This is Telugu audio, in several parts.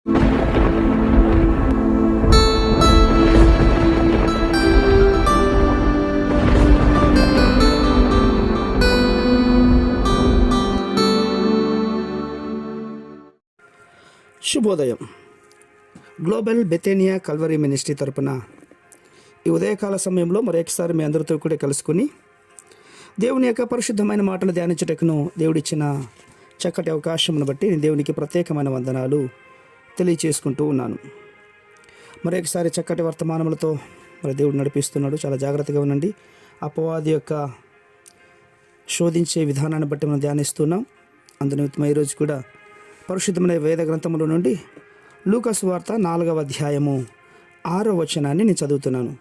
శుభోదయం. గ్లోబల్ బెతేనియా కల్వరీ మినిస్ట్రీ తరపున ఈ ఉదయకాల సమయంలో మరొకసారి మీ అందరితో కూడా కలుసుకుని దేవుని యొక్క పరిశుద్ధమైన మాటలు ధ్యానించుటకును దేవుడిచ్చిన చక్కటి అవకాశమును బట్టి నేను దేవునికి ప్రత్యేకమైన వందనాలు తెలియచేసుకుంటూ ఉన్నాను. మరొకసారి చక్కటి వర్తమానములతో మరి దేవుడు నడిపిస్తున్నాడు. చాలా జాగ్రత్తగా ఉండండి. అపవాది యొక్క శోధించే విధానాన్ని బట్టి మనం ధ్యానిస్తున్నాం. అందునిమిత్తం ఈరోజు కూడా పరిశుద్ధమైన వేద గ్రంథముల నుండి లూకా సువార్త 4వ అధ్యాయము 6వ వచనాన్ని నేను చదువుతున్నాను.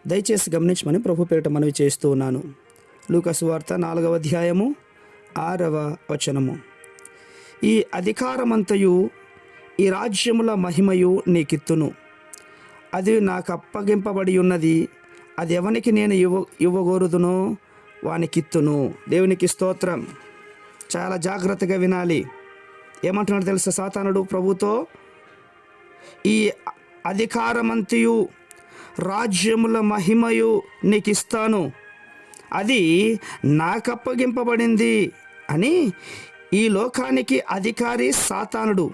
దయచేసి గమనించమని ప్రభు పేరిట మనవి చేస్తూ ఉన్నాను. లూకా సువార్త 4వ అధ్యాయము 6వ వచనము. ఈ అధికారమంతయు ఈ రాజ్యముల మహిమయు నీకిత్తును, అది నాకు అప్పగింపబడి ఉన్నది, అది ఎవనికి నేను ఇవ్వగోరుదునో వానికిత్తును. దేవునికి స్తోత్రం. చాలా జాగ్రత్తగా వినాలి. ఏమంటున్నాడు తెలుసా సాతానుడు ప్రభుతో? ఈ అధికారమంతయు రాజ్యముల మహిమయు నీకు ఇస్తాను, అది నాకు అప్పగింపబడింది అని ఈ లోకానికి అధికారి సాతానుడు.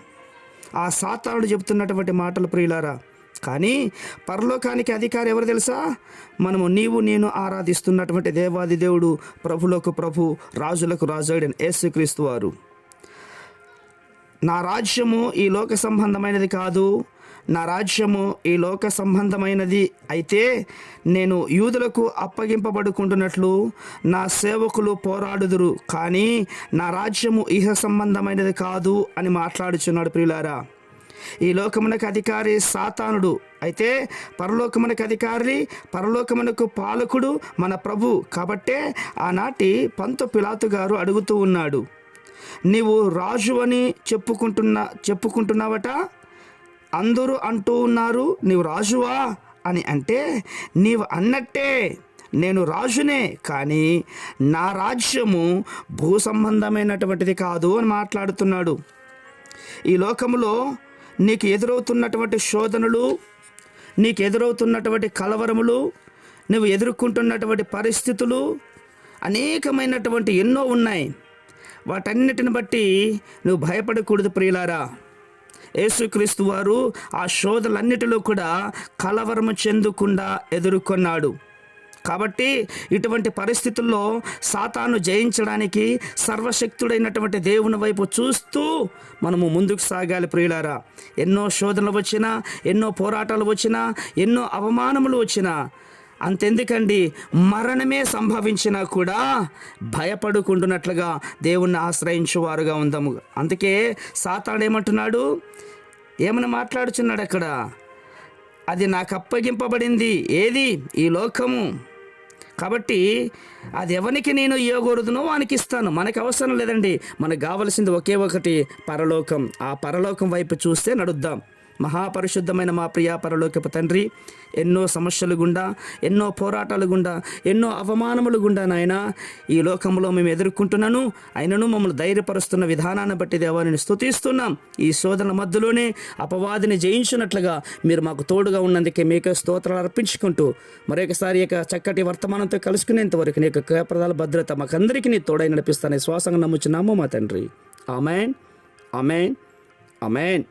ఆ సాతానుడు చెబుతున్నటువంటి మాటలు ప్రియులారా. కానీ పరలోకానికి అధికారి ఎవరు తెలుసా? మనము నీవు నేను ఆరాధిస్తున్నటువంటి దేవాది దేవుడు, ప్రభులకు ప్రభు, రాజులకు రాజు అయిన యేసుక్రీస్తు వారు. నా రాజ్యము ఈ లోక సంబంధమైనది కాదు, నా రాజ్యము ఈ లోక సంబంధమైనది అయితే నేను యూదులకు అప్పగింపబడుకుంటున్నట్లు నా సేవకులు పోరాడుదురు, కానీ నా రాజ్యము ఇహ సంబంధమైనది కాదు అని మాట్లాడుచున్నాడు ప్రియులారా. ఈ లోకమునకు అధికారి సాతానుడు అయితే పరలోకమునకు అధికారి, పరలోకమునకు పాలకుడు మన ప్రభు. కాబట్టే ఆనాటి పంతు పిలాతు గారు అడుగుతూ ఉన్నాడు, నీవు రాజు అని చెప్పుకుంటున్నావట, అందరూ అంటూ ఉన్నారు నీవు రాజువా అని. అంటే నీవు అన్నట్టే నేను రాజునే, కానీ నా రాజ్యము భూ సంబంధమైనటువంటిది కాదు అని మాట్లాడుతున్నాడు. ఈ లోకములో నీకు ఎదురవుతున్నటువంటి శోధనలు, నీకు ఎదురవుతున్నటువంటి కలవరములు, నువ్వు ఎదుర్కొంటున్నటువంటి పరిస్థితులు అనేకమైనటువంటి ఎన్నో ఉన్నాయి. వాటన్నిటిని బట్టి నువ్వు భయపడకూడదు ప్రియులారా. యేసుక్రీస్తు వారు ఆ శోధనలన్నిటిలో కూడా కలవరము చెందకుండా ఎదుర్కొన్నాడు. కాబట్టి ఇటువంటి పరిస్థితుల్లో సాతాను జయించడానికి సర్వశక్తుడైనటువంటి దేవుని వైపు చూస్తూ మనము ముందుకు సాగాలి ప్రియులారా. ఎన్నో శోధనలు వచ్చినా, ఎన్నో పోరాటాలు వచ్చినా, ఎన్నో అవమానములు వచ్చినా, అంతెందుకండి మరణమే సంభవించినా కూడా భయపడుకుంటున్నట్లుగా దేవుణ్ణి ఆశ్రయించువారుగా ఉందాము. అందుకే సాతాను ఏమంటున్నాడు, ఏమని మాట్లాడుచున్నాడు అక్కడ? అది నాకు అప్పగింపబడింది, ఏది? ఈ లోకము. కాబట్టి అది ఎవరికి నేను ఇవ్వకూడదునో వానికి ఇస్తాను. మనకు అవసరం లేదండి, మనకు కావలసింది ఒకే ఒకటి, పరలోకం. ఆ పరలోకం వైపు చూస్తే నడుద్దాం. మహాపరిశుద్ధమైన మా ప్రియ పరలోకపు తండ్రి, ఎన్నో సమస్యలు గుండా, ఎన్నో పోరాటాలు గుండా, ఎన్నో అవమానములు గుండా నాయన ఈ లోకంలో మేము ఎదుర్కొంటున్నాను. అయినను మమ్మల్ని ధైర్యపరుస్తున్న విధానాన్ని బట్టి దేవా నేను స్తుతిస్తున్నాం. ఈ శోధన మధ్యలోనే అపవాదిని జయించినట్లుగా మీరు మాకు తోడుగా ఉన్నందుకే మీకు స్తోత్రాలు అర్పించుకుంటూ మరొకసారి యొక్క చక్కటి వర్తమానంతో కలుసుకునేంత వరకు నీ యొక్క కృపదాల భద్రత మాకందరికీ నీ తోడై నడిపిస్తానని శ్వాసంగా నమ్ముచున్నాము మా తండ్రి. Amen, amen, amen.